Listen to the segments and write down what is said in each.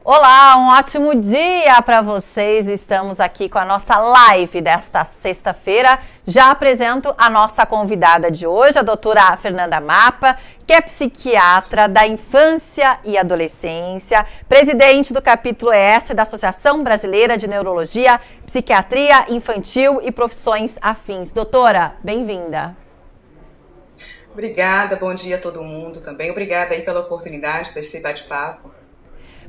Olá, um ótimo dia para vocês. Estamos aqui com a nossa live desta sexta-feira. Já apresento a nossa convidada de hoje, a doutora Fernanda Mapa, que é psiquiatra da infância e adolescência, presidente do capítulo ES da Associação Brasileira de Neurologia, Psiquiatria Infantil e Profissões Afins. Doutora, bem-vinda. Obrigada, bom dia a todo mundo também. Obrigada aí pela oportunidade desse bate-papo.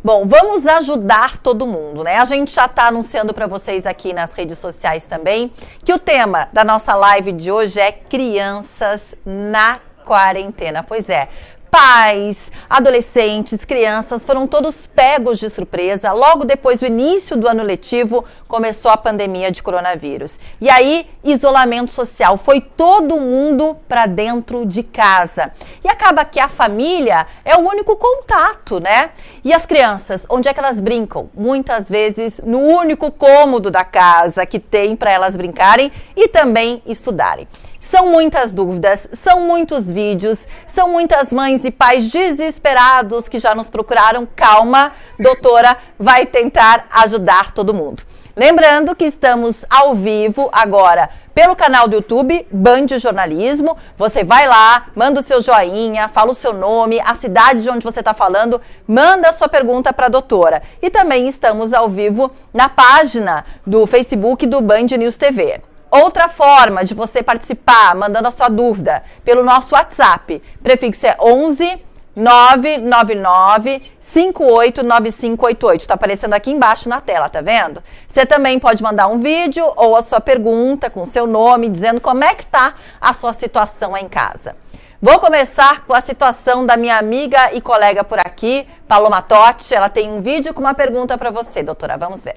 Bom, vamos ajudar todo mundo, né? A gente já está anunciando para vocês aqui nas redes sociais também que o tema da nossa live de hoje é crianças na quarentena. Pois é. Pais, adolescentes, crianças foram todos pegos de surpresa. Logo depois do início do ano letivo, começou a pandemia de coronavírus. E aí, isolamento social. Foi todo mundo para dentro de casa. E acaba que a família é o único contato, né? E as crianças, onde é que elas brincam? Muitas vezes no único cômodo da casa que tem para elas brincarem e também estudarem. São muitas dúvidas, são muitos vídeos, são muitas mães e pais desesperados que já nos procuraram. Calma, doutora, vai tentar ajudar todo mundo. Lembrando que estamos ao vivo agora pelo canal do YouTube Band Jornalismo. Você vai lá, manda o seu joinha, fala o seu nome, a cidade de onde você está falando, manda a sua pergunta para a doutora. E também estamos ao vivo na página do Facebook do Band News TV. Outra forma de você participar, mandando a sua dúvida, pelo nosso WhatsApp. Prefixo é 11 999 589588. Está aparecendo aqui embaixo na tela, tá vendo? Você também pode mandar um vídeo ou a sua pergunta com seu nome, dizendo como é que tá a sua situação aí em casa. Vou começar com a situação da minha amiga e colega por aqui, Paloma Totti. Ela tem um vídeo com uma pergunta para você, doutora. Vamos ver.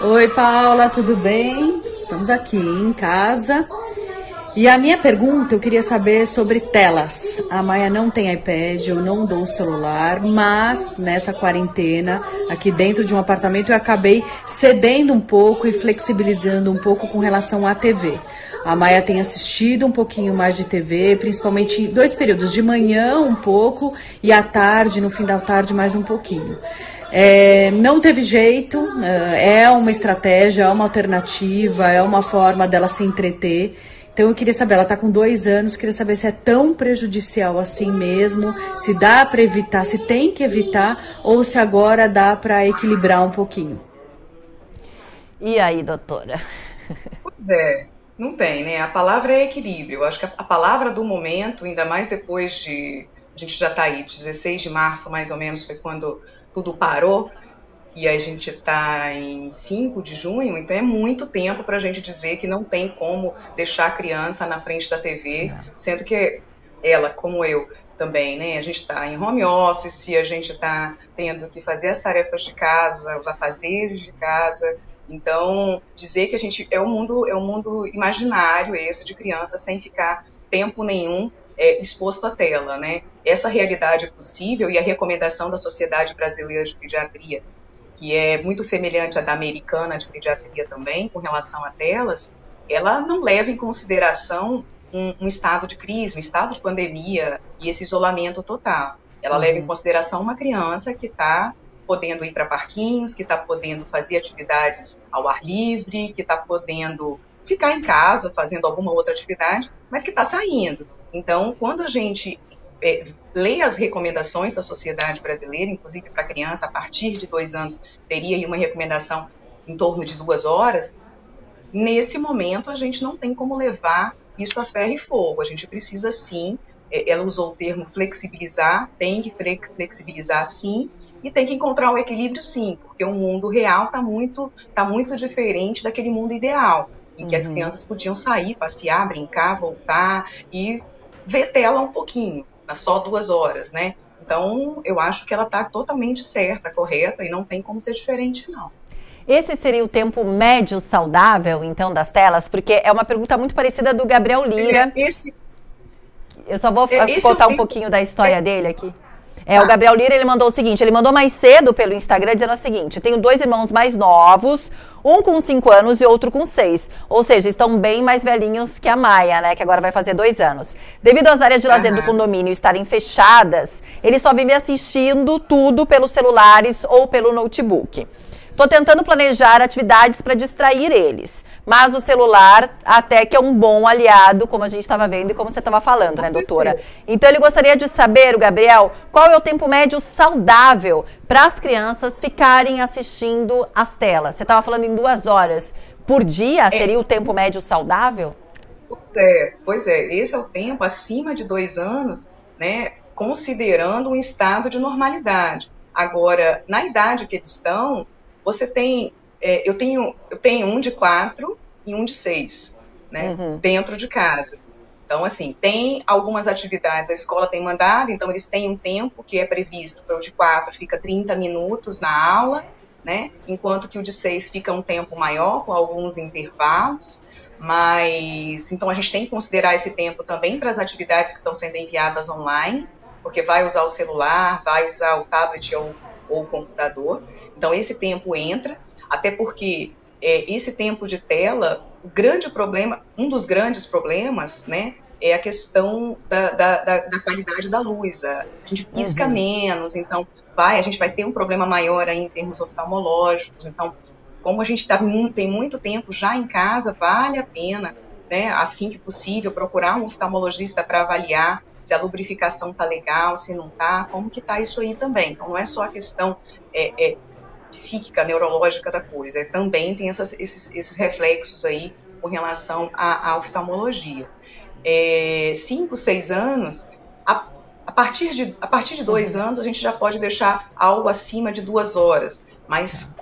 Oi, Paula, tudo bem? Estamos aqui em casa. E a minha pergunta, eu queria saber sobre telas. A Maia não tem iPad, eu não dou celular, mas nessa quarentena, aqui dentro de um apartamento, eu acabei cedendo um pouco e flexibilizando um pouco com relação à TV. A Maia tem assistido um pouquinho mais de TV, principalmente em 2 períodos, de manhã um pouco e à tarde, no fim da tarde, mais um pouquinho. Não teve jeito, é uma estratégia, é uma alternativa, é uma forma dela se entreter. Então eu queria saber, ela está com 2 anos, queria saber se é tão prejudicial assim mesmo, se dá para evitar, se tem que evitar, ou se agora dá para equilibrar um pouquinho. E aí, doutora? Pois é, não tem, né? A palavra é equilíbrio. Eu acho que a palavra do momento, ainda mais depois de... A gente já está aí, 16 de março mais ou menos, foi quando tudo parou, e a gente está em 5 de junho, então é muito tempo para a gente dizer que não tem como deixar a criança na frente da TV, sendo que ela, como eu também, né, a gente está em home office, a gente está tendo que fazer as tarefas de casa, os afazeres de casa, então dizer que a gente é um mundo imaginário esse de criança sem ficar tempo nenhum exposto à tela, né? Essa realidade é possível e a recomendação da Sociedade Brasileira de Pediatria, que é muito semelhante à da americana de pediatria também, com relação a telas, ela não leva em consideração um estado de crise, um estado de pandemia e esse isolamento total. Ela leva em consideração uma criança que está podendo ir para parquinhos, que está podendo fazer atividades ao ar livre, que está podendo ficar em casa fazendo alguma outra atividade, mas que está saindo. Então, quando a gente lê as recomendações da Sociedade Brasileira, inclusive para criança, a partir de 2 anos, teria aí uma recomendação em torno de 2 horas, nesse momento a gente não tem como levar isso a ferro e fogo. A gente precisa sim, ela usou o termo flexibilizar, tem que flexibilizar sim, e tem que encontrar um equilíbrio sim, porque o mundo real está muito diferente daquele mundo ideal, em que as crianças podiam sair, passear, brincar, voltar e ver tela um pouquinho, só 2 horas, né? Então, eu acho que ela está totalmente certa, correta, e não tem como ser diferente, não. Esse seria o tempo médio saudável, então, das telas? Porque é uma pergunta muito parecida do Gabriel Lira. Eu só vou contar um pouquinho da história dele aqui. O Gabriel Lira, ele mandou o seguinte, ele mandou mais cedo pelo Instagram dizendo o seguinte: tenho 2 irmãos mais novos, um com 5 anos e outro com 6. Ou seja, estão bem mais velhinhos que a Maia, né? Que agora vai fazer 2 anos. Devido às áreas de lazer do condomínio estarem fechadas, eles só vivem assistindo tudo pelos celulares ou pelo notebook. Tô tentando planejar atividades para distrair eles, mas o celular até que é um bom aliado, como a gente estava vendo e como você estava falando, né, doutora? Então ele gostaria de saber, o Gabriel, qual é o tempo médio saudável para as crianças ficarem assistindo as telas? Você estava falando em 2 horas por dia, seria o tempo médio saudável? Pois é, esse é o tempo acima de 2 anos, né, considerando um estado de normalidade. Agora, na idade que eles estão, você tem, eu tenho um de 4 e um de 6, né, dentro de casa. Então, assim, tem algumas atividades, a escola tem mandado, então eles têm um tempo que é previsto para o de 4, fica 30 minutos na aula, né, enquanto que o de 6 fica um tempo maior, com alguns intervalos, mas, então a gente tem que considerar esse tempo também para as atividades que estão sendo enviadas online, porque vai usar o celular, vai usar o tablet ou o computador. Então, esse tempo entra, até porque esse tempo de tela, o grande problema, um dos grandes problemas, né, é a questão da qualidade da luz. A gente pisca menos, então a gente vai ter um problema maior aí em termos oftalmológicos. Então, como a gente tem muito tempo já em casa, vale a pena, né, assim que possível, procurar um oftalmologista para avaliar se a lubrificação está legal, se não está, como que está isso aí também. Então, não é só a questão psíquica, neurológica da coisa, também tem esses reflexos aí com relação à oftalmologia. 5, 6 anos, a partir de 2 anos, a gente já pode deixar algo acima de 2 horas, mas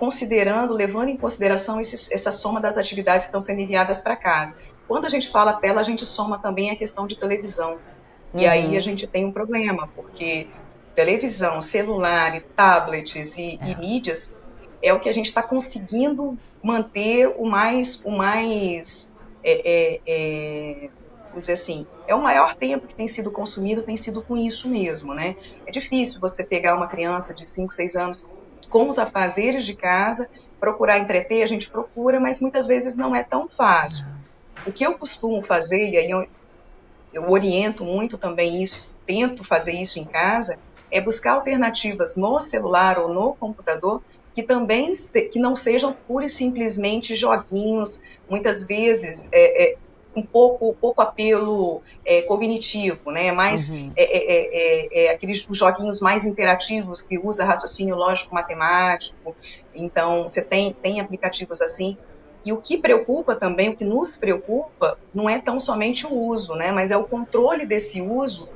levando em consideração essa soma das atividades que estão sendo enviadas para casa. Quando a gente fala tela, a gente soma também a questão de televisão. E aí a gente tem um problema, porque televisão, celular, e tablets e mídias é o que a gente está conseguindo manter vamos dizer assim, é o maior tempo que tem sido consumido, tem sido com isso mesmo, né? É difícil você pegar uma criança de 5, 6 anos com os afazeres de casa, procurar entreter, a gente procura, mas muitas vezes não é tão fácil. O que eu costumo fazer, e aí eu oriento muito também isso, tento fazer isso em casa, é buscar alternativas no celular ou no computador que não sejam pura e simplesmente joguinhos, muitas vezes um pouco apelo cognitivo, né? Mais aqueles joguinhos mais interativos que usa raciocínio lógico-matemático. Então, você tem aplicativos assim. E o que preocupa também, o que nos preocupa, não é tão somente o uso, né? Mas é o controle desse uso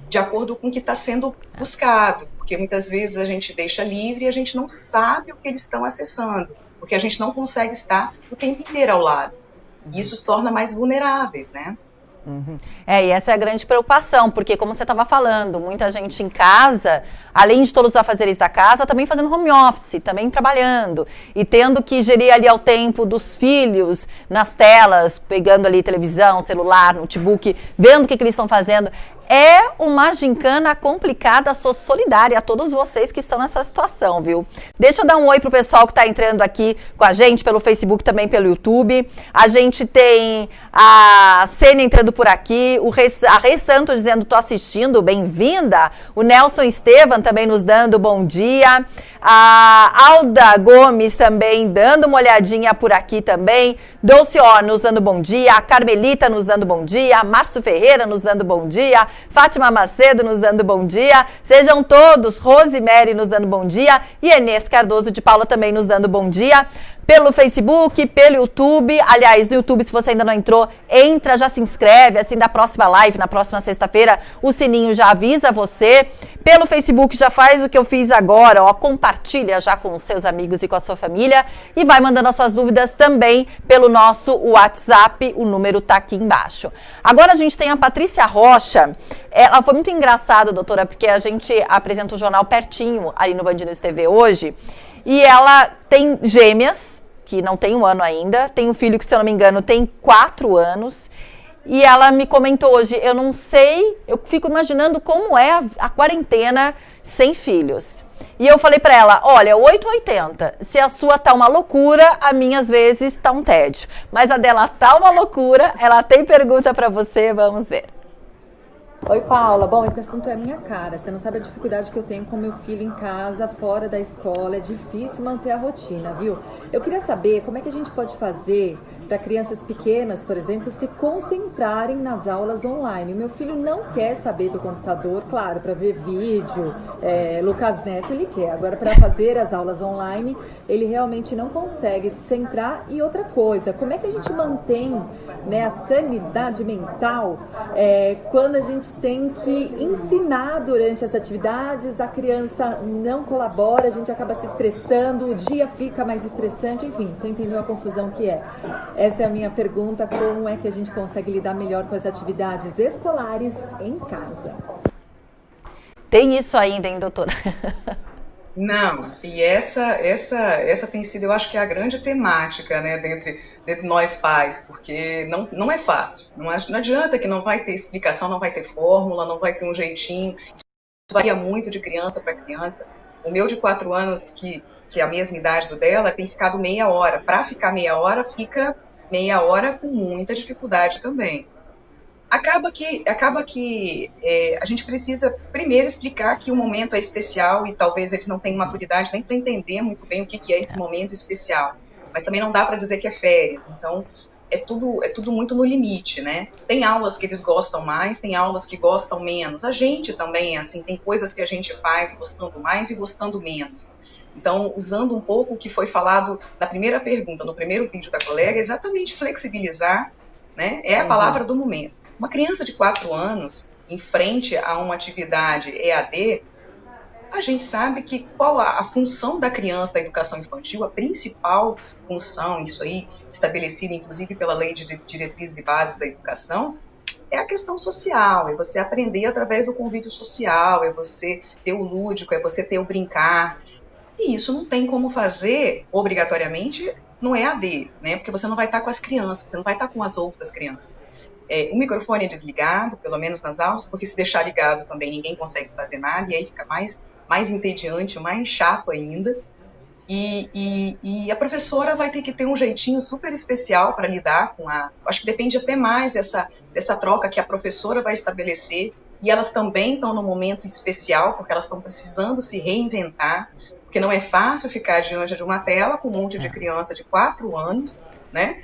de acordo com o que está sendo buscado, porque muitas vezes a gente deixa livre e a gente não sabe o que eles estão acessando, porque a gente não consegue estar o tempo inteiro ao lado. E isso os torna mais vulneráveis, né? E essa é a grande preocupação, porque como você estava falando, muita gente em casa, além de todos os afazeres da casa, também fazendo home office, também trabalhando e tendo que gerir ali ao tempo dos filhos nas telas, pegando ali televisão, celular, notebook, vendo o que eles estão fazendo. É uma gincana complicada, sou solidária a todos vocês que estão nessa situação, viu? Deixa eu dar um oi pro pessoal que tá entrando aqui com a gente pelo Facebook, também pelo YouTube. A gente tem a Sênia entrando por aqui, a Rei Santos dizendo, tô assistindo, bem-vinda. O Nelson Estevam também nos dando bom dia. A Alda Gomes também dando uma olhadinha por aqui também. Dulce Ó nos dando bom dia. A Carmelita nos dando bom dia. Márcio Ferreira nos dando bom dia. Fátima Macedo nos dando bom dia. Sejam todos. Rosemary nos dando bom dia. E Enes Cardoso de Paula também nos dando bom dia. Pelo Facebook, pelo YouTube. Aliás, no YouTube, se você ainda não entrou, entra, já se inscreve. Assim, da próxima live, na próxima sexta-feira, o sininho já avisa você. Pelo Facebook, já faz o que eu fiz agora, ó, compartilha já com os seus amigos e com a sua família e vai mandando as suas dúvidas também pelo nosso WhatsApp, o número tá aqui embaixo. Agora a gente tem a Patrícia Rocha, ela foi muito engraçada, doutora, porque a gente apresenta o jornal pertinho ali no Band News TV hoje e ela tem gêmeas, que não tem 1 ano ainda, tem um filho que, se eu não me engano, tem 4 anos. E ela me comentou hoje, eu não sei, eu fico imaginando como é a quarentena sem filhos. E eu falei pra ela, olha, 880, se a sua tá uma loucura, a minha às vezes tá um tédio. Mas a dela tá uma loucura, ela tem pergunta pra você, vamos ver. Oi, Paula. Bom, esse assunto é a minha cara. Você não sabe a dificuldade que eu tenho com meu filho em casa, fora da escola. É difícil manter a rotina, viu? Eu queria saber como é que a gente pode fazer para crianças pequenas, por exemplo, se concentrarem nas aulas online. O meu filho não quer saber do computador, claro, para ver vídeo, Lucas Neto ele quer. Agora, para fazer as aulas online, ele realmente não consegue se centrar. E outra coisa, como é que a gente mantém, né, a sanidade mental quando a gente tem que ensinar durante as atividades, a criança não colabora, a gente acaba se estressando, o dia fica mais estressante, enfim, você entendeu a confusão que é. Essa é a minha pergunta, como é que a gente consegue lidar melhor com as atividades escolares em casa? Tem isso ainda, hein, doutora? Não, e essa tem sido, eu acho que é a grande temática, né, dentre nós pais, porque não é fácil, não adianta que não vai ter explicação, não vai ter fórmula, não vai ter um jeitinho, isso varia muito de criança para criança. O meu de 4 anos, que é a mesma idade do dela, tem ficado meia hora, para ficar meia hora, fica meia hora com muita dificuldade também. Acaba que a gente precisa primeiro explicar que o momento é especial e talvez eles não tenham maturidade nem para entender muito bem o que é esse momento especial. Mas também não dá para dizer que é férias. Então, é tudo muito no limite, né? Tem aulas que eles gostam mais, tem aulas que gostam menos. A gente também, assim, tem coisas que a gente faz gostando mais e gostando menos. Então, usando um pouco o que foi falado na primeira pergunta, no primeiro vídeo da colega, exatamente flexibilizar, né? É a palavra do momento. Uma criança de 4 anos, em frente a uma atividade EAD, a gente sabe que qual a função da criança da educação infantil, a principal função, isso aí estabelecida inclusive pela Lei de Diretrizes e Bases da Educação, é a questão social, é você aprender através do convívio social, é você ter o lúdico, é você ter o brincar. E isso não tem como fazer, obrigatoriamente, no EAD, né? Porque você não vai estar com as crianças, você não vai estar com as outras crianças. O microfone é desligado, pelo menos nas aulas, porque se deixar ligado também ninguém consegue fazer nada, e aí fica mais entediante, mais chato ainda. E a professora vai ter que ter um jeitinho super especial para lidar com acho que depende até mais dessa troca que a professora vai estabelecer, e elas também estão num momento especial, porque elas estão precisando se reinventar, porque não é fácil ficar diante de uma tela com um monte de criança de 4 anos, né?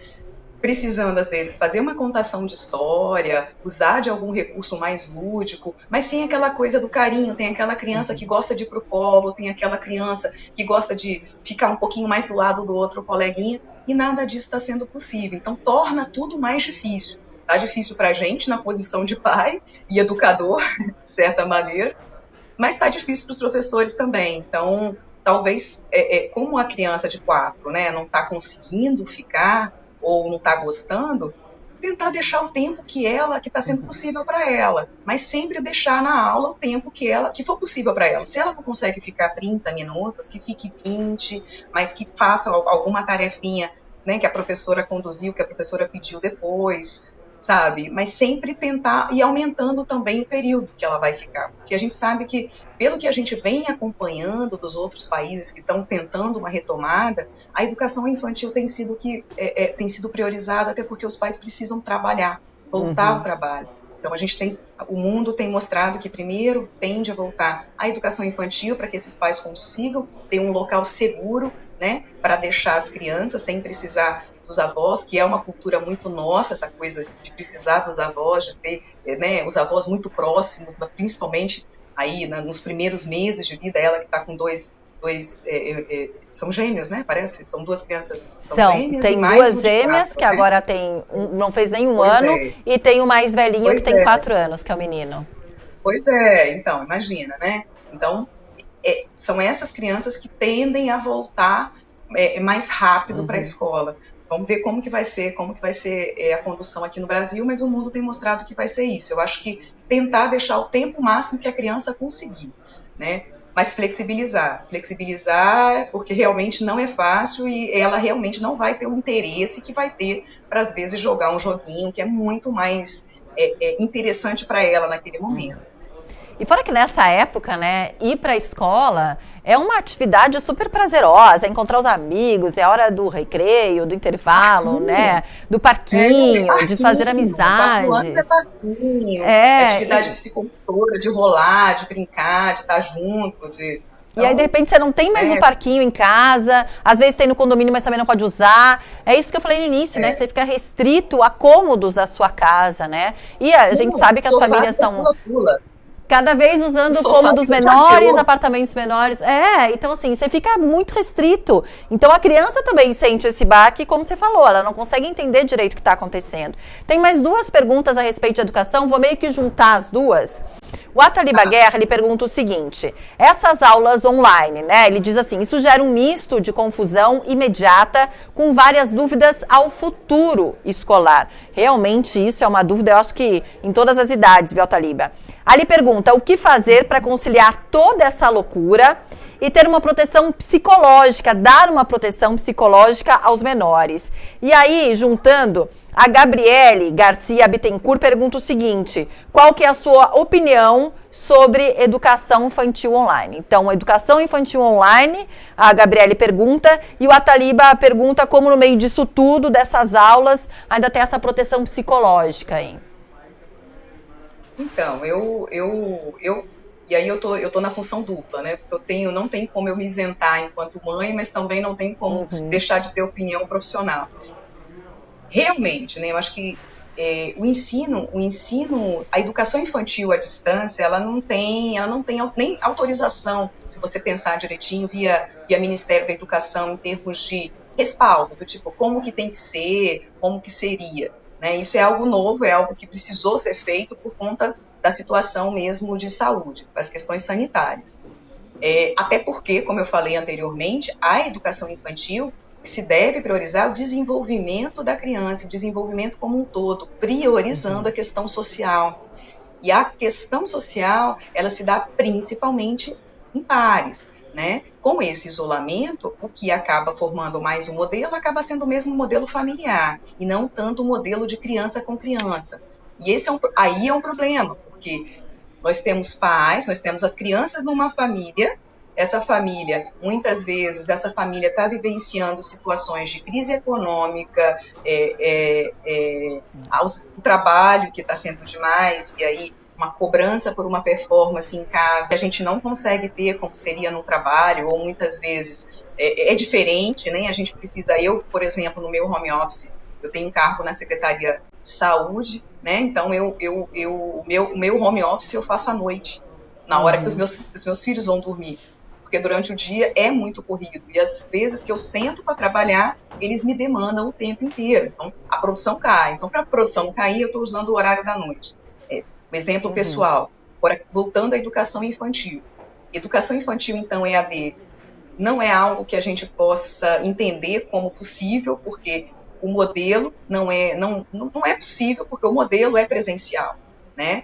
Precisando, às vezes, fazer uma contação de história, usar de algum recurso mais lúdico, mas sem aquela coisa do carinho. Tem aquela criança que gosta de ir pro colo, tem aquela criança que gosta de ficar um pouquinho mais do lado do outro coleguinha, e nada disso está sendo possível. Então, torna tudo mais difícil. Está difícil para a gente, na posição de pai e educador, de certa maneira, mas está difícil para os professores também. Então, talvez, como a criança de 4, né, não está conseguindo ficar, ou não está gostando, tentar deixar o tempo que está sendo possível para ela, mas sempre deixar na aula o tempo que for possível para ela. Se ela não consegue ficar 30 minutos, que fique 20, mas que faça alguma tarefinha, né, que a professora conduziu, que a professora pediu depois, sabe? Mas sempre tentar ir aumentando também o período que ela vai ficar, porque a gente sabe que, pelo que a gente vem acompanhando dos outros países que estão tentando uma retomada, a educação infantil tem sido priorizada, até porque os pais precisam trabalhar, voltar ao trabalho. Então o mundo tem mostrado que primeiro tende a voltar à educação infantil para que esses pais consigam ter um local seguro, né, para deixar as crianças sem precisar dos avós, que é uma cultura muito nossa, essa coisa de precisar dos avós, de ter, né, os avós muito próximos, principalmente aí nos primeiros meses de vida. Ela que está com dois são gêmeos, né? Parece, são 2 crianças, são gêmeas. Tem e mais 2 gêmeas, 4, que né? agora não fez nenhum ano, e tem o mais velhinho que tem 4 anos, que é o menino. Pois é, então, imagina, né? Então, são essas crianças que tendem a voltar mais rápido para a escola. Vamos ver como que vai ser a condução aqui no Brasil, mas o mundo tem mostrado que vai ser isso. Eu acho que tentar deixar o tempo máximo que a criança conseguir, né? Mas flexibilizar, porque realmente não é fácil e ela realmente não vai ter o interesse que vai ter para, às vezes, jogar um joguinho que é muito mais interessante para ela naquele momento. E fora que nessa época, né, ir para a escola é uma atividade super prazerosa, é encontrar os amigos, é a hora do recreio, do intervalo, né, do parquinho, de fazer amizades. 4 anos é parquinho, atividade psicomotora, de rolar, de brincar, de estar junto, de... E aí, de repente, você não tem mais um parquinho em casa, às vezes tem no condomínio, mas também não pode usar. É isso que eu falei no início, né? Você fica restrito a cômodos da sua casa, né? E a gente sabe que as famílias estão cada vez usando cômodos menores, apartamentos menores. Então assim, você fica muito restrito. Então a criança também sente esse baque, como você falou, ela não consegue entender direito o que está acontecendo. Tem mais 2 perguntas a respeito de educação, vou meio que juntar as duas. O Ataliba Guerra, ele pergunta o seguinte: essas aulas online, né, ele diz assim, isso gera um misto de confusão imediata com várias dúvidas ao futuro escolar. Realmente isso é uma dúvida, eu acho que em todas as idades, viu, Ataliba? Aí ele pergunta o que fazer para conciliar toda essa loucura e ter uma proteção psicológica, dar uma proteção psicológica aos menores. E aí, juntando, a Gabriele Garcia Bittencourt pergunta o seguinte: qual que é a sua opinião sobre educação infantil online? Então, educação infantil online, a Gabriele pergunta, e o Ataliba pergunta como no meio disso tudo, dessas aulas, ainda tem essa proteção psicológica aí. Então, e aí eu tô na função dupla, né? Porque não tem como eu me isentar enquanto mãe, mas também não tem como deixar de ter opinião profissional. Realmente, né? Eu acho que o ensino, a educação infantil à distância, ela não tem nem autorização, se você pensar direitinho, via Ministério da Educação, em termos de respaldo, do tipo, como que tem que ser, como que seria, né? Isso é algo novo, é algo que precisou ser feito por conta da situação mesmo de saúde, das questões sanitárias. Até porque, como eu falei anteriormente, a educação infantil se deve priorizar o desenvolvimento da criança, o desenvolvimento como um todo, priorizando a questão social. E a questão social, ela se dá principalmente em pares, né? Com esse isolamento, o que acaba formando mais um modelo, acaba sendo o mesmo modelo familiar, e não tanto o modelo de criança com criança. E aí é um problema, porque nós temos pais, nós temos as crianças numa família. Essa família, muitas vezes, está vivenciando situações de crise econômica, o trabalho que está sendo demais, e aí uma cobrança por uma performance em casa, que a gente não consegue ter como seria no trabalho, ou muitas vezes é diferente, né? A gente precisa, por exemplo, no meu home office, eu tenho cargo na Secretaria de Saúde, né? Então o meu home office eu faço à noite, na hora que os meus filhos vão dormir. Porque durante o dia é muito corrido, e às vezes que eu sento para trabalhar, eles me demandam o tempo inteiro, então a produção cai. Então, para a produção não cair, eu estou usando o horário da noite. Um exemplo pessoal, agora, voltando à educação infantil. Educação infantil, então, EAD, não é algo que a gente possa entender como possível, porque o modelo não é possível, porque o modelo é presencial, né?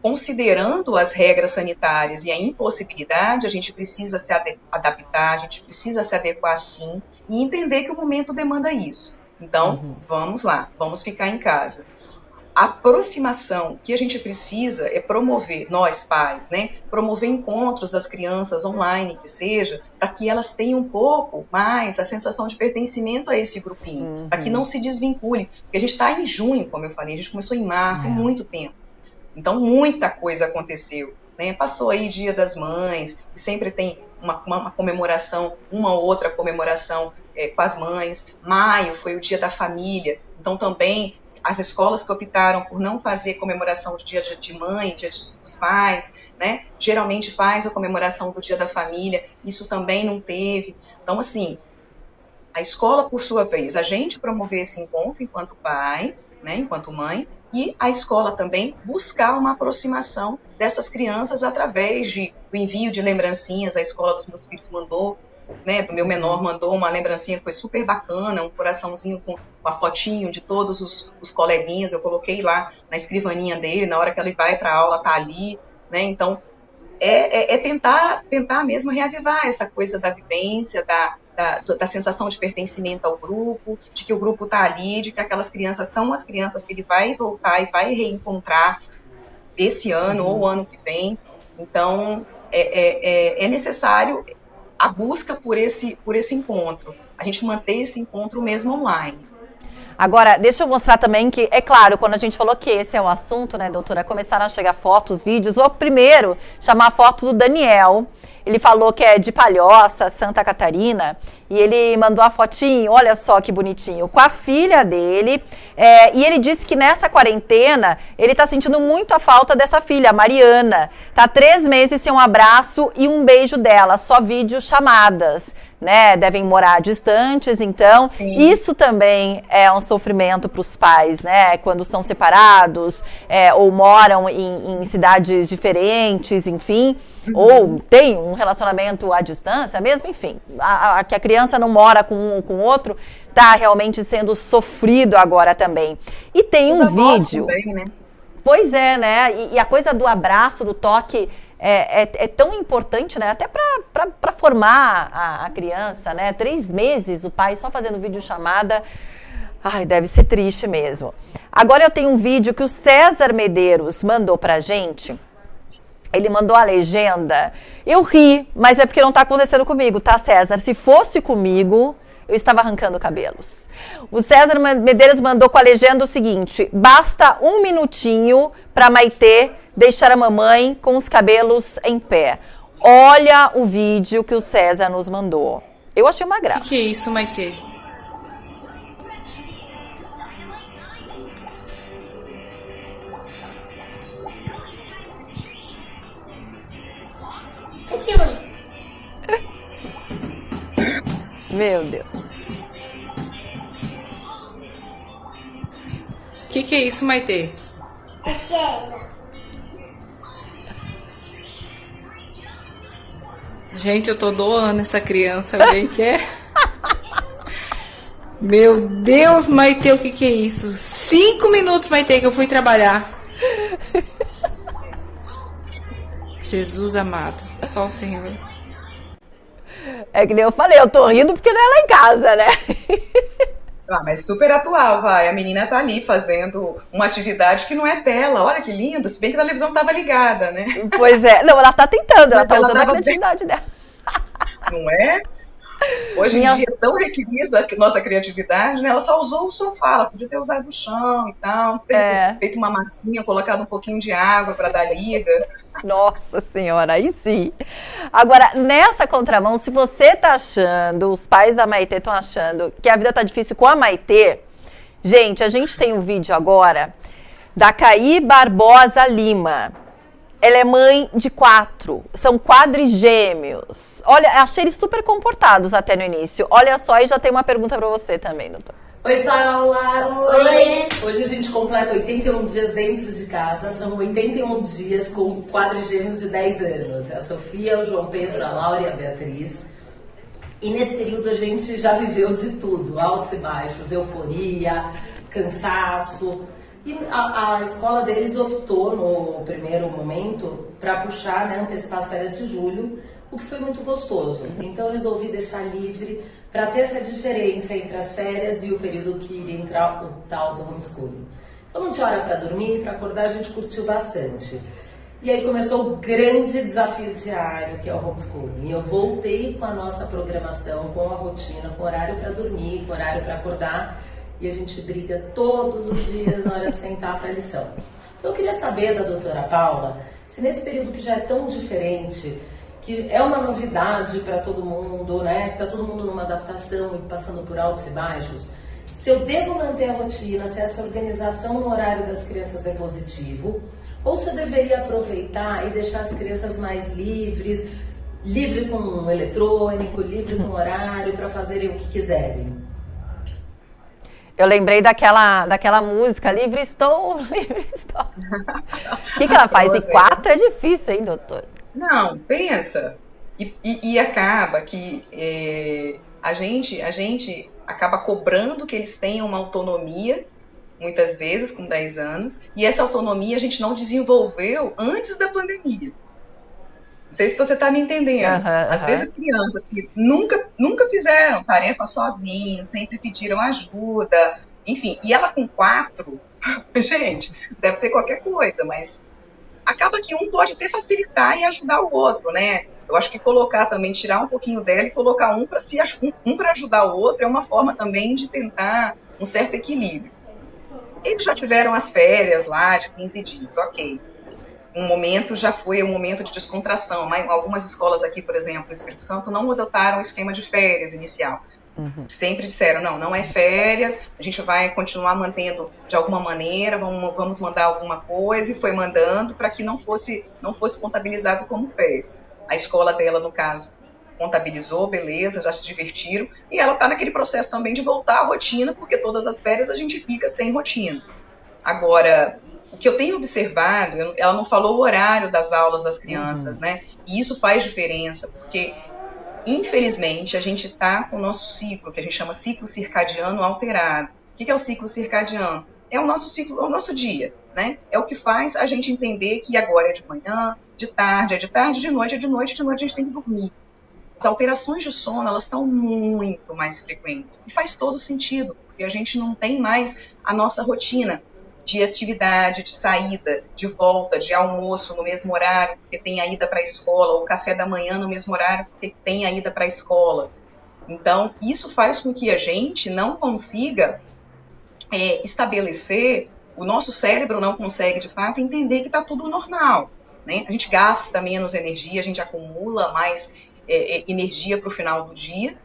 Considerando as regras sanitárias e a impossibilidade, a gente precisa se adaptar, a gente precisa se adequar sim, e entender que o momento demanda isso. Então, vamos lá, vamos ficar em casa. A aproximação que a gente precisa é promover, nós pais, né, promover encontros das crianças online, que seja, para que elas tenham um pouco mais a sensação de pertencimento a esse grupinho, para que não se desvinculem. Porque a gente está em junho, como eu falei, a gente começou em março, muito tempo. Então, muita coisa aconteceu, né? Passou aí Dia das Mães, e sempre tem uma comemoração, uma ou outra comemoração com as mães. Maio foi o Dia da Família, então também as escolas que optaram por não fazer comemoração do Dia de Mãe, Dia dos Pais, né? Geralmente faz a comemoração do Dia da Família, isso também não teve. Então, assim, a escola, por sua vez, a gente promover esse encontro enquanto pai, né, enquanto mãe, e a escola também buscar uma aproximação dessas crianças através do envio de lembrancinhas. A escola dos meus filhos mandou, né, do meu menor mandou uma lembrancinha que foi super bacana, um coraçãozinho com a fotinho de todos os coleguinhas, eu coloquei lá na escrivaninha dele, na hora que ele vai para a aula tá ali, né? Então tentar mesmo reavivar essa coisa da vivência, da sensação de pertencimento ao grupo, de que o grupo está ali, de que aquelas crianças são as crianças que ele vai voltar e vai reencontrar esse ano ou o ano que vem. Então, é necessário a busca por esse encontro, a gente manter esse encontro mesmo online. Agora, deixa eu mostrar também que, é claro, quando a gente falou que esse é o assunto, né, doutora, começaram a chegar fotos, vídeos. Vou primeiro chamar a foto do Daniel. Ele falou que é de Palhoça, Santa Catarina, e ele mandou a fotinho, olha só que bonitinho, com a filha dele. E ele disse que nessa quarentena ele tá sentindo muito a falta dessa filha, a Mariana. Tá 3 meses sem um abraço e um beijo dela, só videochamadas. Né, devem morar distantes, então Sim. Isso também é um sofrimento para os pais, né, quando são separados, ou moram em cidades diferentes, enfim, ou tem um relacionamento à distância mesmo, enfim, que a criança não mora com um ou com o outro, tá realmente sendo sofrido agora também. E tem um vídeo... Também, né? Pois é, né, e a coisa do abraço, do toque... É tão importante, né? Até para formar a criança, né? 3 meses o pai só fazendo videochamada. Ai, deve ser triste mesmo. Agora eu tenho um vídeo que o César Medeiros mandou pra gente. Ele mandou a legenda. Eu ri, mas é porque não tá acontecendo comigo, tá, César? Se fosse comigo, eu estava arrancando cabelos. O César Medeiros mandou com a legenda o seguinte: basta 1 minutinho para Maitê deixar a mamãe com os cabelos em pé. Olha o vídeo que o César nos mandou. Eu achei uma graça. O que é isso, Maitê? Meu Deus. O que é isso, Maitê? Gente, eu tô doando essa criança, alguém quer? Meu Deus, Maitê, o que é isso? 5 minutos, Maitê, que eu fui trabalhar. Jesus amado, só o Senhor. É que nem eu falei, eu tô rindo porque não é lá em casa, né? Mas super atual, vai. A menina tá ali fazendo uma atividade que não é tela. Olha que lindo, se bem que a televisão tava ligada, né? Pois é. Não, ela tá tentando, ela tá usando a criatividade dela. Não é? Hoje em dia é tão requerido a nossa criatividade, né? Ela só usou o sofá, ela podia ter usado o chão e tal, feito uma massinha, colocado um pouquinho de água para dar liga. Nossa Senhora, aí sim. Agora, nessa contramão, se você tá achando, os pais da Maitê estão achando que a vida tá difícil com a Maitê, gente, a gente tem um vídeo agora da Caí Barbosa Lima. Ela é mãe de 4, são quadrigêmeos. Olha, achei eles super comportados até no início. Olha só, e já tem uma pergunta para você também, doutor. Oi, Paula! Oi! Hoje a gente completa 81 dias dentro de casa. São 81 dias com quadrigêmeos de 10 anos. A Sofia, o João Pedro, a Laura e a Beatriz. E nesse período a gente já viveu de tudo. Altos e baixos, euforia, cansaço. E a escola deles optou, no primeiro momento, para puxar, né, antecipar as férias de julho, o que foi muito gostoso. Então eu resolvi deixar livre para ter essa diferença entre as férias e o período que iria entrar o tal do homeschooling. Então não tinha hora para dormir, para acordar a gente curtiu bastante. E aí começou o grande desafio diário, que é o homeschooling. E eu voltei com a nossa programação, com a rotina, com horário para dormir, com horário para acordar. E a gente briga todos os dias na hora de sentar para a lição. Então eu queria saber da doutora Paula, se nesse período que já é tão diferente, que é uma novidade para todo mundo, né? Que está todo mundo numa adaptação e passando por altos e baixos, se eu devo manter a rotina, se essa organização no horário das crianças é positivo, ou se eu deveria aproveitar e deixar as crianças mais livres, livre com um eletrônico, livre com horário, para fazerem o que quiserem. Eu lembrei daquela música, livre estou, livre estou. O que ela faz? Em 4 é difícil, hein, doutor? Não, pensa. E acaba que a gente acaba cobrando que eles tenham uma autonomia, muitas vezes com 10 anos, e essa autonomia a gente não desenvolveu antes da pandemia. Não sei se você está me entendendo. Às vezes crianças que nunca fizeram tarefa sozinhos, sempre pediram ajuda, enfim. E ela com 4, gente, deve ser qualquer coisa, mas acaba que um pode até facilitar e ajudar o outro, né? Eu acho que colocar também, tirar um pouquinho dela e colocar um para ajudar o outro é uma forma também de tentar um certo equilíbrio. Eles já tiveram as férias lá de 15 dias, ok. Um momento já foi um momento de descontração, mas algumas escolas aqui, por exemplo, no Espírito Santo, não adotaram o esquema de férias inicial. Sempre disseram, não é férias, a gente vai continuar mantendo de alguma maneira, vamos mandar alguma coisa, e foi mandando para que não fosse contabilizado como férias. A escola dela, no caso, contabilizou, beleza, já se divertiram, e ela está naquele processo também de voltar à rotina, porque todas as férias a gente fica sem rotina. Agora, o que eu tenho observado, ela não falou o horário das aulas das crianças, né? E isso faz diferença, porque infelizmente, a gente está com o nosso ciclo, que a gente chama ciclo circadiano alterado. O que é o ciclo circadiano? É o nosso ciclo, é o nosso dia, né? É o que faz a gente entender que agora é de manhã, de tarde, de noite, de noite a gente tem que dormir. As alterações de sono, elas estão muito mais frequentes. E faz todo sentido, porque a gente não tem mais a nossa rotina de atividade, de saída, de volta, de almoço no mesmo horário, porque tem a ida para a escola, ou café da manhã no mesmo horário, porque tem a ida para a escola. Então, isso faz com que a gente não consiga estabelecer, o nosso cérebro não consegue, de fato, entender que está tudo normal, né? A gente gasta menos energia, a gente acumula mais energia para o final do dia,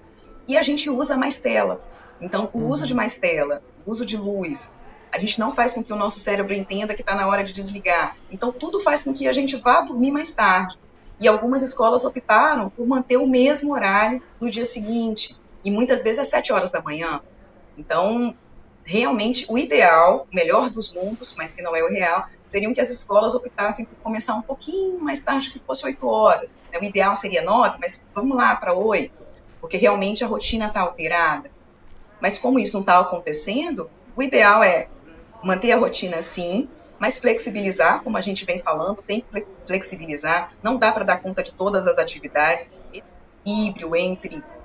e a gente usa mais tela. Então, o uso de mais tela, o uso de luz, a gente não faz com que o nosso cérebro entenda que está na hora de desligar. Então, tudo faz com que a gente vá dormir mais tarde. E algumas escolas optaram por manter o mesmo horário no dia seguinte. E muitas vezes às 7 horas da manhã. Então, realmente, o ideal, o melhor dos mundos, mas que não é o real, seriam que as escolas optassem por começar um pouquinho mais tarde, que fosse 8 horas. O ideal seria 9, mas vamos lá para 8, porque realmente a rotina está alterada. Mas como isso não está acontecendo, o ideal é manter a rotina sim, mas flexibilizar, como a gente vem falando, tem que flexibilizar, não dá para dar conta de todas as atividades.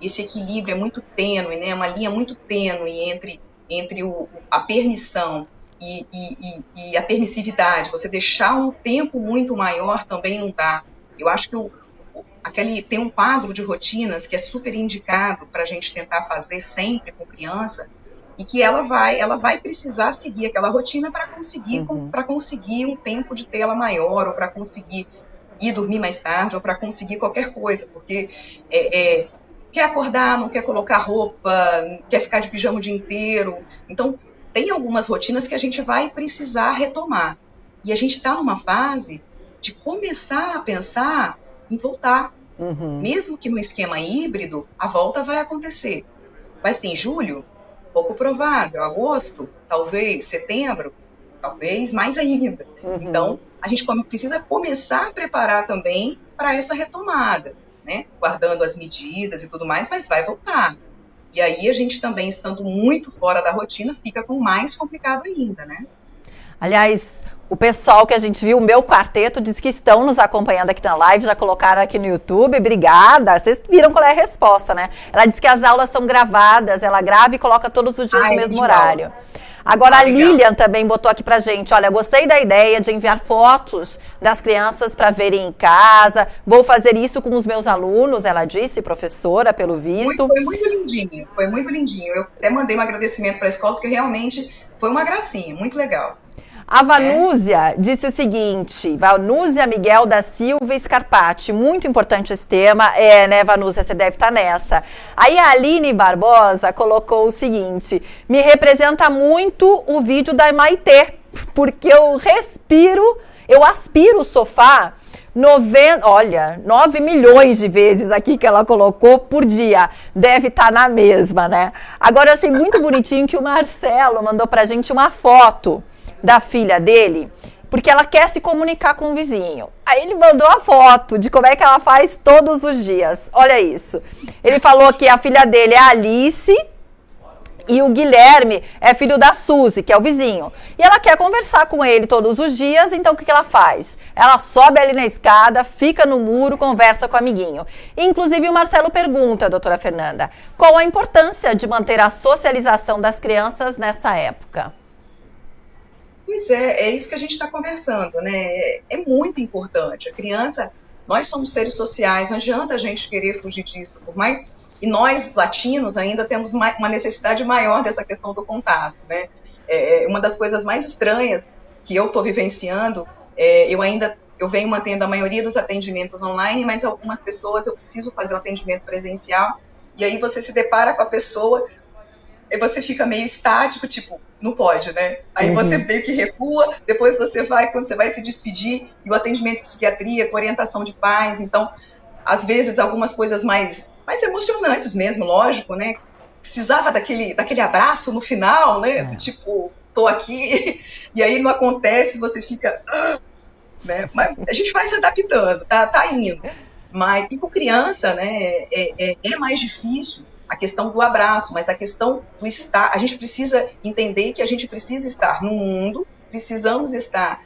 Esse equilíbrio é muito tênue, né? Uma linha muito tênue entre a permissão e a permissividade. Você deixar um tempo muito maior também não dá. Eu acho que tem um quadro de rotinas que é super indicado para a gente tentar fazer sempre com criança, e que ela vai precisar seguir aquela rotina para conseguir um tempo de tela maior, ou para conseguir ir dormir mais tarde, ou para conseguir qualquer coisa, porque quer acordar, não quer colocar roupa, quer ficar de pijama o dia inteiro. Então, tem algumas rotinas que a gente vai precisar retomar. E a gente está numa fase de começar a pensar em voltar. Mesmo que no esquema híbrido, a volta vai acontecer. Vai ser em julho? Pouco provável. Agosto? Talvez. Setembro? Talvez mais ainda. Então, a gente precisa começar a preparar também para essa retomada, né? Guardando as medidas e tudo mais, mas vai voltar. E aí a gente também, estando muito fora da rotina, fica com mais complicado ainda, né? Aliás, o pessoal que a gente viu, o meu quarteto, diz que estão nos acompanhando aqui na live, já colocaram aqui no YouTube. Obrigada. Vocês viram qual é a resposta, né? Ela diz que as aulas são gravadas, ela grava e coloca todos os dias no mesmo horário. Agora, a Lilian também botou aqui pra gente, olha, gostei da ideia de enviar fotos das crianças para verem em casa, vou fazer isso com os meus alunos, ela disse, professora, pelo visto. Foi muito lindinho. Eu até mandei um agradecimento para a escola, porque realmente foi uma gracinha, muito legal. A Vanúzia disse o seguinte, Vanúzia Miguel da Silva Scarpati, muito importante esse tema, né, Vanúzia, você deve estar nessa. Aí a Aline Barbosa colocou o seguinte, me representa muito o vídeo da Maitê, porque eu aspiro o sofá 9 milhões de vezes aqui que ela colocou por dia. Deve estar na mesma, né? Agora eu achei muito bonitinho que o Marcelo mandou pra gente uma foto da filha dele, porque ela quer se comunicar com o vizinho. Aí ele mandou a foto de como é que ela faz todos os dias. Olha isso. Ele falou que a filha dele é a Alice e o Guilherme é filho da Suzy, que é o vizinho. E ela quer conversar com ele todos os dias, então o que ela faz? Ela sobe ali na escada, fica no muro, conversa com o amiguinho. Inclusive o Marcelo pergunta, doutora Fernanda, qual a importância de manter a socialização das crianças nessa época? Pois é isso que a gente está conversando, né? É muito importante. A criança, nós somos seres sociais, não adianta a gente querer fugir disso, por mais. E nós, latinos, ainda temos uma necessidade maior dessa questão do contato, né? Uma das coisas mais estranhas que eu estou vivenciando, eu venho mantendo a maioria dos atendimentos online, mas algumas pessoas eu preciso fazer um atendimento presencial, e aí você se depara com a pessoa, e você fica meio estático, tipo, não pode, né? Aí você meio que recua, depois quando você vai se despedir, e o atendimento de psiquiatria, com orientação de pais, então, às vezes, algumas coisas mais emocionantes mesmo, lógico, né? Precisava daquele abraço no final, né? Tipo, tô aqui, e aí não acontece, você fica... né? Mas a gente vai se adaptando, tá indo. Mas, e com criança, né, é mais difícil a questão do abraço, mas a questão do estar, a gente precisa entender que a gente precisa estar no mundo, precisamos estar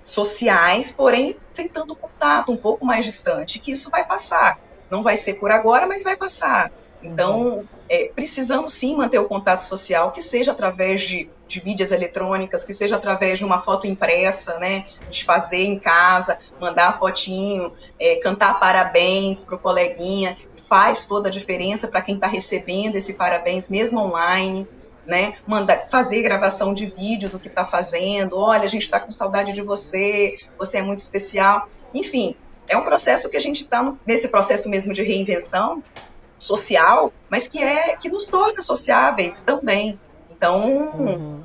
sociais, porém sem tanto contato, um pouco mais distante, que isso vai passar. Não vai ser por agora, mas vai passar. Então, precisamos sim manter o contato social, que seja através de mídias eletrônicas, que seja através de uma foto impressa, né, de fazer em casa, mandar fotinho, cantar parabéns para o coleguinha, faz toda a diferença para quem está recebendo esse parabéns, mesmo online, né, fazer gravação de vídeo do que está fazendo, olha, a gente está com saudade de você, você é muito especial, enfim, é um processo que a gente está nesse processo mesmo de reinvenção social, mas que nos torna sociáveis também. Então,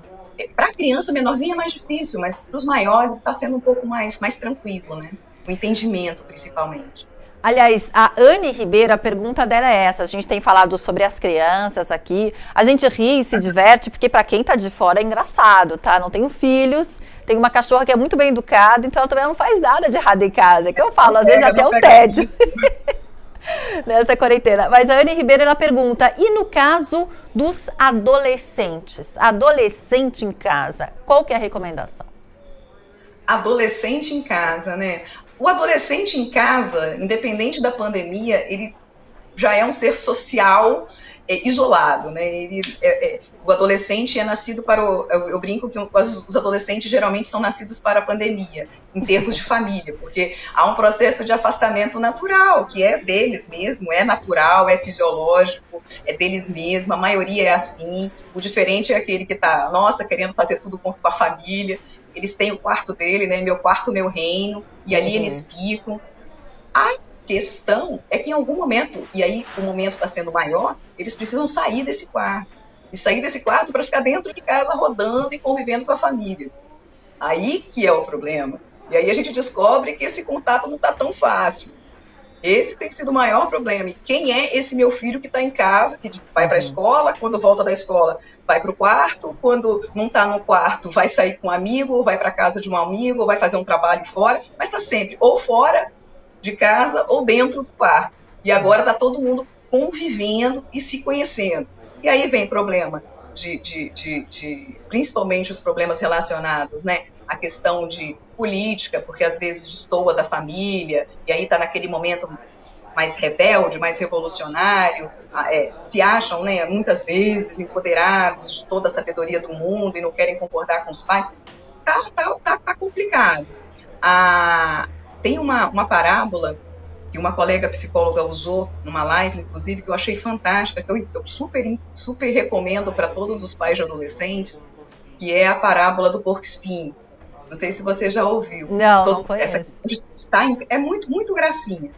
para a criança menorzinha é mais difícil, mas para os maiores está sendo um pouco mais tranquilo, né? O entendimento, principalmente. Aliás, a Anne Ribeiro, a pergunta dela é essa. A gente tem falado sobre as crianças aqui. A gente ri e se diverte, porque para quem tá de fora é engraçado, tá? Não tenho filhos, tenho uma cachorra que é muito bem educada, então ela também não faz nada de errado em casa. É que eu falo, às vezes até um tédio. Nessa quarentena. Mas a Anne Ribeiro, ela pergunta, e no caso dos adolescentes? Adolescente em casa, qual que é a recomendação? Adolescente em casa, né? O adolescente em casa, independente da pandemia, ele já é um ser social isolado, né? O adolescente é nascido para eu brinco que os adolescentes geralmente são nascidos para a pandemia, em termos de família, porque há um processo de afastamento natural, que é deles mesmo, é natural, é fisiológico, é deles mesmo, a maioria é assim. O diferente é aquele que está, querendo fazer tudo com a família. Eles têm o quarto dele, né? Meu quarto, meu reino, e ali eles ficam. A questão é que em algum momento, e aí o momento está sendo maior, eles precisam sair desse quarto. E sair desse quarto para ficar dentro de casa rodando e convivendo com a família. Aí que é o problema. E aí a gente descobre que esse contato não está tão fácil. Esse tem sido o maior problema. E quem é esse meu filho que está em casa, que vai para a escola, quando volta da escola vai para o quarto, quando não está no quarto vai sair com um amigo, ou vai para a casa de um amigo, ou vai fazer um trabalho fora, mas está sempre ou fora de casa ou dentro do quarto. E agora está todo mundo convivendo e se conhecendo. E aí vem problema principalmente os problemas relacionados, né? A questão de política, porque às vezes destoa da família, e aí está naquele momento mais rebelde, mais revolucionário, se acham, né, muitas vezes empoderados de toda a sabedoria do mundo e não querem concordar com os pais. Tá complicado. Tem uma parábola que uma colega psicóloga usou numa live, inclusive, que eu achei fantástica, que eu super recomendo para todos os pais de adolescentes, que é a parábola do porco-espinho. Não sei se você já ouviu. Não conheço. É muito, muito gracinha.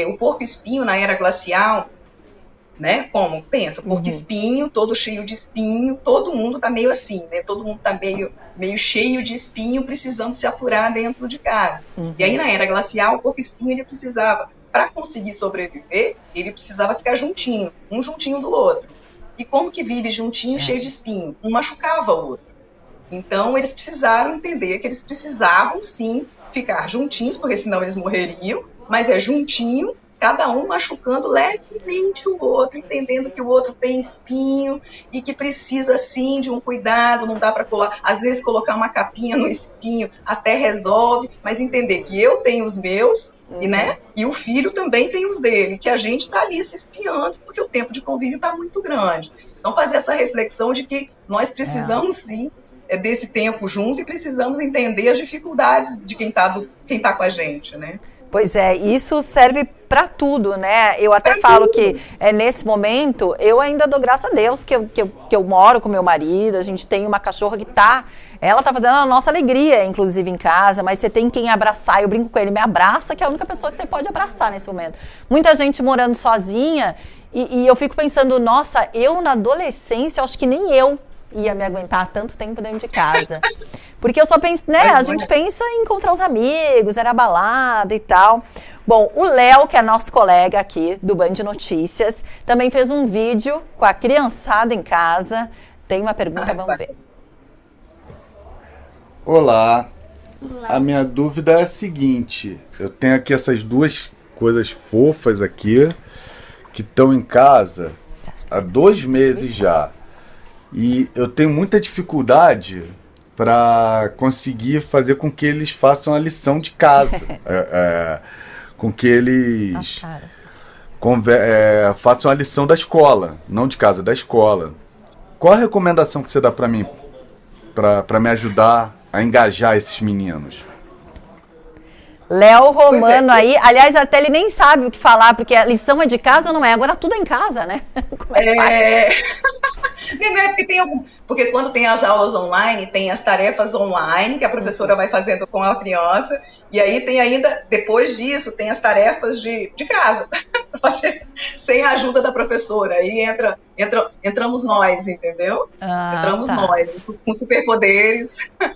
O porco-espinho na era glacial, né? Como? Pensa, porco-espinho, todo cheio de espinho, todo mundo tá meio assim, né? Todo mundo tá meio cheio de espinho, precisando se aturar dentro de casa. E aí, na era glacial, o porco-espinho, ele precisava, para conseguir sobreviver, ele precisava ficar juntinho, um juntinho do outro. E como que vive juntinho, cheio de espinho? Um machucava o outro. Então, eles precisaram entender que eles precisavam, sim, ficar juntinhos, porque senão eles morreriam, mas juntinho, cada um machucando levemente o outro, entendendo que o outro tem espinho e que precisa, sim, de um cuidado, não dá para às vezes colocar uma capinha no espinho até resolve, mas entender que eu tenho os meus, né, e o filho também tem os dele, que a gente está ali se espiando, porque o tempo de convívio está muito grande. Então, fazer essa reflexão de que nós precisamos, sim, desse tempo junto e precisamos entender as dificuldades de quem tá com a gente, né? Pois é, isso serve para tudo, né? Eu até falo que nesse momento eu ainda dou graças a Deus que eu moro com meu marido, a gente tem uma cachorra que ela tá fazendo a nossa alegria, inclusive em casa, mas você tem quem abraçar, eu brinco com ele, me abraça, que é a única pessoa que você pode abraçar nesse momento. Muita gente morando sozinha e eu fico pensando, nossa, eu na adolescência, eu acho que nem eu ia me aguentar tanto tempo dentro de casa. Porque eu só penso, né, a gente pensa em encontrar os amigos, era balada e tal. Bom, o Léo, que é nosso colega aqui do Band Notícias, também fez um vídeo com a criançada em casa. Tem uma pergunta, vamos ver. Olá. A minha dúvida é a seguinte, eu tenho aqui essas duas coisas fofas aqui, que estão em casa há 2 meses já. E eu tenho muita dificuldade para conseguir fazer com que eles façam a lição de casa, com que eles façam a lição da escola, não de casa, da escola. Qual a recomendação que você dá para mim, para me ajudar a engajar esses meninos? Léo Romano aí, aliás, até ele nem sabe o que falar, porque a lição é de casa ou não é? Agora tudo é em casa, né? Como é que faz? Não é porque porque quando tem as aulas online, tem as tarefas online que a professora vai fazendo com a criança, e aí tem ainda, depois disso, tem as tarefas de casa, para fazer sem a ajuda da professora. Aí entramos nós, entendeu? Entramos nós, com superpoderes, para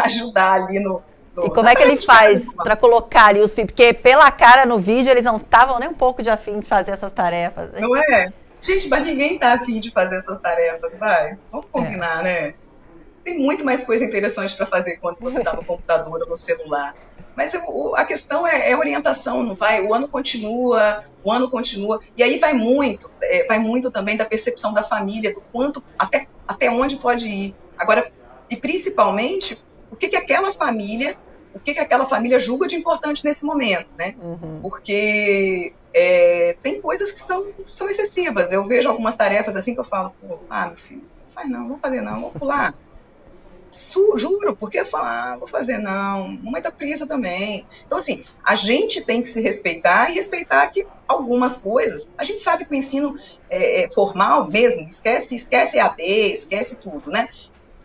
ajudar ali no... E como é que ele faz para colocar ali os filhos? Porque pela cara no vídeo eles não estavam nem um pouco de afim de fazer essas tarefas. Não é? Gente, mas ninguém tá afim de fazer essas tarefas, vai. Vamos combinar, né? Tem muito mais coisa interessante para fazer quando você está no computador ou no celular. Mas a questão é orientação, não vai? O ano continua. E aí vai muito também da percepção da família, do quanto, até onde pode ir. Agora, e principalmente, o que aquela família julga de importante nesse momento, né? Porque tem coisas que são excessivas. Eu vejo algumas tarefas assim que eu falo, meu filho, não faz não, não vou fazer não, vou pular. Juro, porque eu falo, vou fazer não, mamãe tá preguiça também. Então, assim, a gente tem que se respeitar e respeitar que algumas coisas, a gente sabe que o ensino formal mesmo, esquece EAD, esquece tudo, né?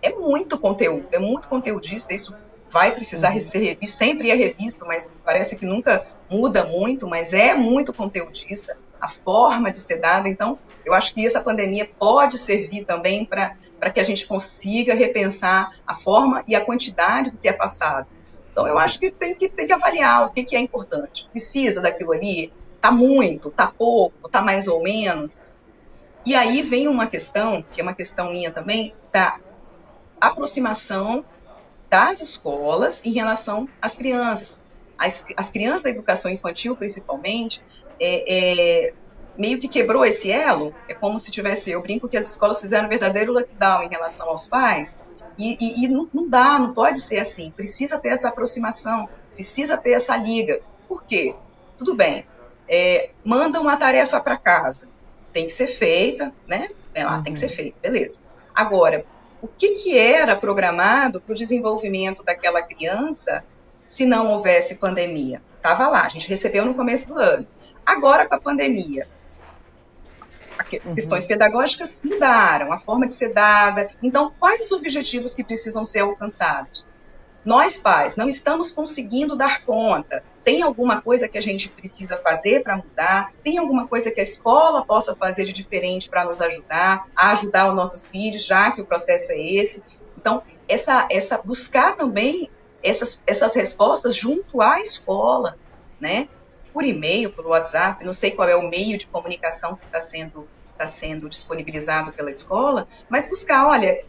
É muito conteudista, isso vai precisar ser revisto, sempre é revisto, mas parece que nunca muda muito, mas é muito conteudista, a forma de ser dada. Então, eu acho que essa pandemia pode servir também para que a gente consiga repensar a forma e a quantidade do que é passado. Então, eu acho que tem que avaliar o que é importante. Precisa daquilo ali? Está muito? Está pouco? Está mais ou menos? E aí vem uma questão, que é uma questão minha também, da aproximação das escolas em relação às crianças. As crianças da educação infantil, principalmente, meio que quebrou esse elo. É como se tivesse, eu brinco que as escolas fizeram um verdadeiro lockdown em relação aos pais, e não pode ser assim. Precisa ter essa aproximação, precisa ter essa liga. Por quê? Tudo bem, manda uma tarefa para casa, tem que ser feita, né? Tem que ser feita, beleza. Agora, o que era programado para o desenvolvimento daquela criança se não houvesse pandemia? Estava lá, a gente recebeu no começo do ano. Agora, com a pandemia, as questões pedagógicas mudaram, a forma de ser dada. Então, quais os objetivos que precisam ser alcançados? Nós, pais, não estamos conseguindo dar conta. Tem alguma coisa que a gente precisa fazer para mudar? Tem alguma coisa que a escola possa fazer de diferente para nos ajudar, a ajudar os nossos filhos, já que o processo é esse? Então, buscar também essas respostas junto à escola, né? Por e-mail, por WhatsApp, não sei qual é o meio de comunicação que está sendo disponibilizado pela escola, mas buscar, olha,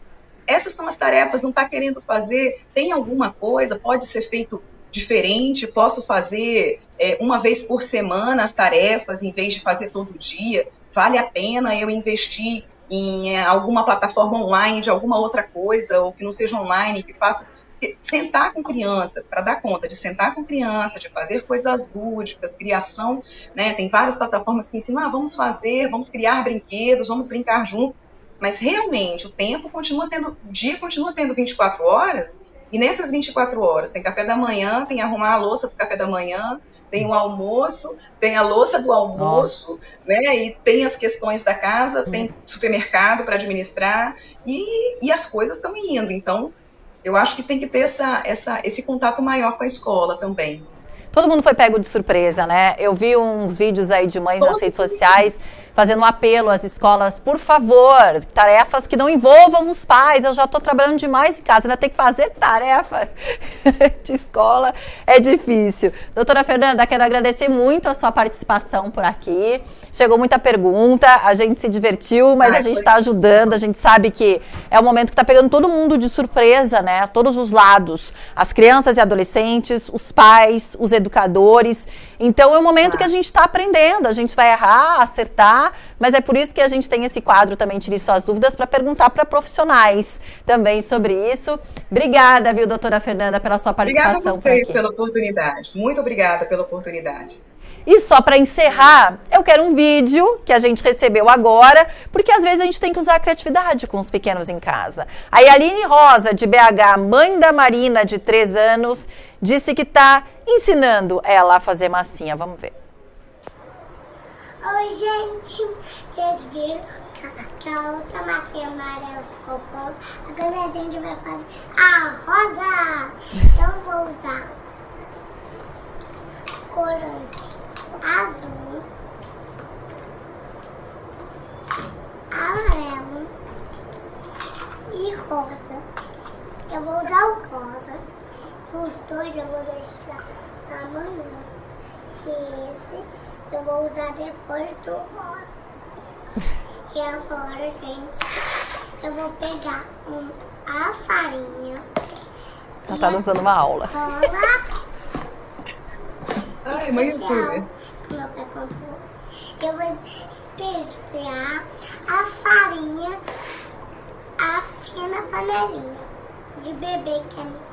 essas são as tarefas, não está querendo fazer, tem alguma coisa, pode ser feito diferente, posso fazer uma vez por semana as tarefas, em vez de fazer todo dia, vale a pena eu investir em alguma plataforma online de alguma outra coisa, ou que não seja online, que faça... Sentar com criança, para dar conta de sentar com criança, de fazer coisas lúdicas, criação, né? Tem várias plataformas que ensinam, vamos criar brinquedos, vamos brincar junto. Mas realmente o dia continua tendo 24 horas, e nessas 24 horas tem café da manhã, tem arrumar a louça do café da manhã, tem o almoço, tem a louça do almoço, né? E tem as questões da casa, tem supermercado para administrar, e as coisas estão indo. Então, eu acho que tem que ter esse contato maior com a escola também. Todo mundo foi pego de surpresa, né? Eu vi uns vídeos aí de mães nas redes sociais fazendo um apelo às escolas, por favor, tarefas que não envolvam os pais. Eu já estou trabalhando demais em casa, ainda tem que fazer tarefa de escola, é difícil. Doutora Fernanda, quero agradecer muito a sua participação por aqui. Chegou muita pergunta, a gente se divertiu, mas a gente está ajudando, a gente sabe que é um momento que está pegando todo mundo de surpresa, né? Todos os lados, as crianças e adolescentes, os pais, os educadores. Então é um momento que a gente está aprendendo, a gente vai errar, acertar, mas é por isso que a gente tem esse quadro também, Tire Suas Dúvidas, para perguntar para profissionais também sobre isso. Obrigada, viu, doutora Fernanda, pela sua participação. Obrigada a vocês pela oportunidade. Muito obrigada pela oportunidade. E só para encerrar, eu quero um vídeo que a gente recebeu agora, porque às vezes a gente tem que usar a criatividade com os pequenos em casa. A Aline Rosa, de BH, mãe da Marina, de 3 anos, disse que está ensinando ela a fazer massinha. Vamos ver. Oi, gente. Vocês viram que a outra massinha amarela ficou pronta? Agora a gente vai fazer a rosa. Então eu vou usar corante azul, amarelo e rosa. Eu vou usar o rosa. Os dois eu vou deixar amanhã. Que esse eu vou usar depois do rosa. E agora, gente, eu vou pegar a farinha. Ela tá nos dando uma aula. Cola. Ai, mãe, Meu pai comprou. Eu vou especiar a farinha aqui na panelinha de bebê que é minha.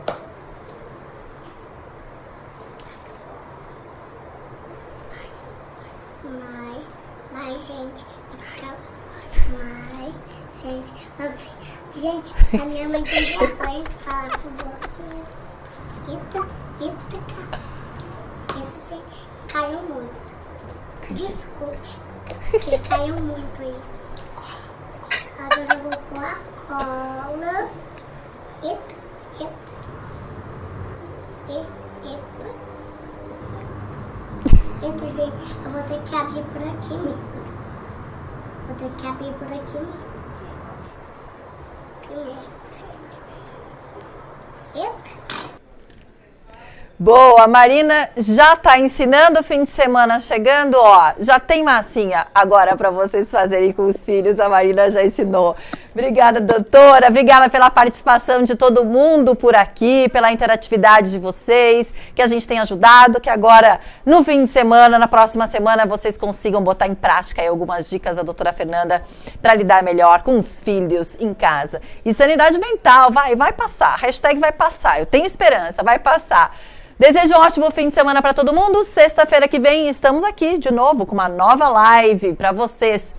Mais, gente, vai ficar mais, gente, a minha mãe tem vergonha de falar com vocês. Eita, gente, caiu muito. Desculpe, que caiu muito aí. Agora eu vou pôr a cola. Eita. Eita, gente, eu vou ter que abrir por aqui mesmo. Gente. Eita. Boa, a Marina já está ensinando, o fim de semana chegando, ó, já tem massinha agora para vocês fazerem com os filhos, a Marina já ensinou. Obrigada, doutora, obrigada pela participação de todo mundo por aqui, pela interatividade de vocês, que a gente tem ajudado, que agora, no fim de semana, na próxima semana, vocês consigam botar em prática aí algumas dicas da doutora Fernanda para lidar melhor com os filhos em casa. E sanidade mental, vai passar, hashtag vai passar, eu tenho esperança, vai passar. Desejo um ótimo fim de semana para todo mundo. Sexta-feira que vem estamos aqui de novo com uma nova live para vocês.